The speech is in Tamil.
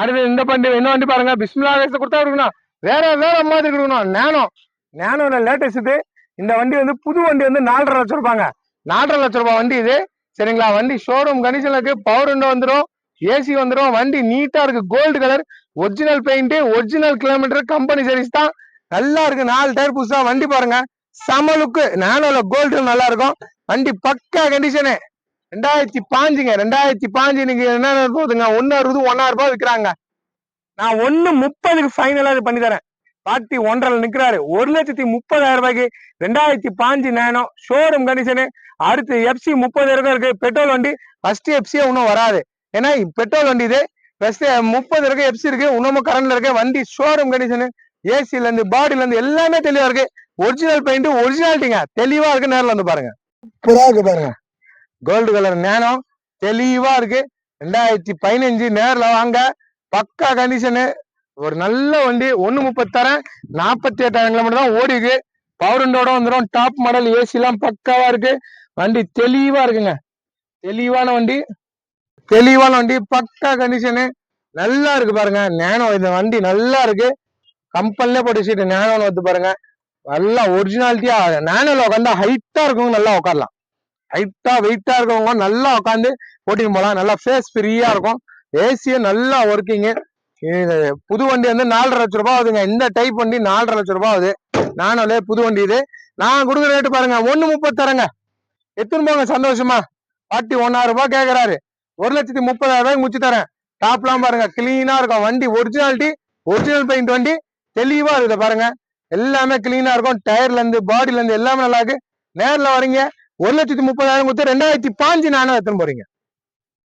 அடுத்து இந்த வண்டி என்ன வண்டி பாருங்க, பிஸ்மில்லா கொடுத்தா இருக்கணும், வேற வேற மாதிரி இருக்கணும். நேனோல லேட்டஸ்ட் இது. இந்த வண்டி வந்து புது வண்டி வந்து 4.5 லட்சம் ரூபாங்க. 4.5 லட்சம் ரூபாய் வண்டி இது. சரிங்களா? வண்டி ஷோரூம் கண்டிஷன்ல இருக்கு. பவர் விண்டோ வந்துடும், ஏசி வந்துடும். வண்டி நீட்டா இருக்கு, gold colour, original paint, original kilometre, company service தான். நல்லா இருக்கு. 4 டயர் புதுசா. வண்டி பாருங்க செம லுக்கு. நேனோல கோல்டு நல்லா இருக்கும். வண்டி பக்கா கண்டிஷனு. 2005ங்க. 2005 இன்னைக்கு என்ன போகுதுங்க, 160 1,000 ரூபாய் விற்கிறாங்க. நான் 1.30க்கு ஃபைனலா பண்ணி தரேன். பாட்டி 1.5 நிக்கிறாரு. 1,30,000 ரூபாய்க்கு 2005 நேனோ ஷோரூம் கண்டிஷனு. அடுத்து எஃப்சி 30 இருக்கு. பெட்ரோல் வண்டி. ஃபர்ஸ்ட் எஃப்சியே இன்னும் வராது, ஏன்னா பெட்ரோல் வண்டி இது. ஃபர்ஸ்ட் 30 இருக்கு, எஃப்சி இருக்கு, இன்னமும் கரண்ட்ல இருக்கு. வண்டி ஷோரூம் கண்டிஷனு. ஏசில இருந்து பாடியில இருந்து எல்லாமே தெளிவா இருக்கு. ஒரிஜினல் பெயிண்ட், ஒரிஜினாலிட்டிங்க, தெளிவா இருக்கு. நேரில் வந்து பாருங்க, சூப்பரா இருக்கு பாருங்க. கோல்டு கலர் நேனோ தெளிவா இருக்கு. 2015 நேர்ல வாங்க, பக்கா கண்டிஷனு. ஒரு நல்ல வண்டி. 1.30 தரேன். 48,000 கிலோமீட்டர் தான் ஓடி இருக்கு. பவர் விண்டோட வந்துடும். டாப் மாடல், ஏசி எல்லாம் பக்காவா இருக்கு. வண்டி தெளிவா இருக்குங்க. தெளிவான வண்டி, தெளிவான வண்டி, பக்கா கண்டிஷனு. நல்லா இருக்கு பாருங்க நேனோ. இந்த வண்டி நல்லா இருக்கு. கம்பெனிலே போட்டு சீட்டு நேனோல வந்து பாருங்க. நல்லா ஒரிஜினாலிட்டியா. நேனோல உட்காந்தா ஹைட்டா இருக்கும், நல்லா உட்காரலாம். ஹைட்டா வெயிட்டா இருக்கவங்க நல்லா உட்காந்து ஓட்டின்னு போலாம். நல்லா ஃபேஸ் ஃப்ரீயா இருக்கும். ஏசிய நல்லா ஒர்க்கிங்கு. புது வண்டி வந்து 4.5 லட்சம் ரூபாய் ஆகுதுங்க. இந்த டைப் வண்டி 4.5 லட்சம் ரூபாய் ஆகுது. நானும் புது வண்டி இது. நான் கொடுக்குற ரேட்டு பாருங்க, 1.30 தரேங்க. எத்தனை போங்க சந்தோஷமா. பாட்டி 1,000 ரூபாய் கேட்கறாரு. 1,30,000 ரூபாய்க்கு முடிச்சு தரேன். டாப்லாம் பாருங்க கிளீனா இருக்கும். வண்டி ஒரிஜினாலிட்டி, ஒரிஜினல் பெயிண்ட் வண்டி, தெளிவா இருக்குது பாருங்க. எல்லாமே கிளீனா இருக்கும். டயர்ல இருந்து பாடியில இருந்து எல்லாமே நல்லா இருக்கு. நேரில் வரீங்க, 1,30,000 கொடுத்து 2005 நானும் எடுத்துன்னு போறீங்க.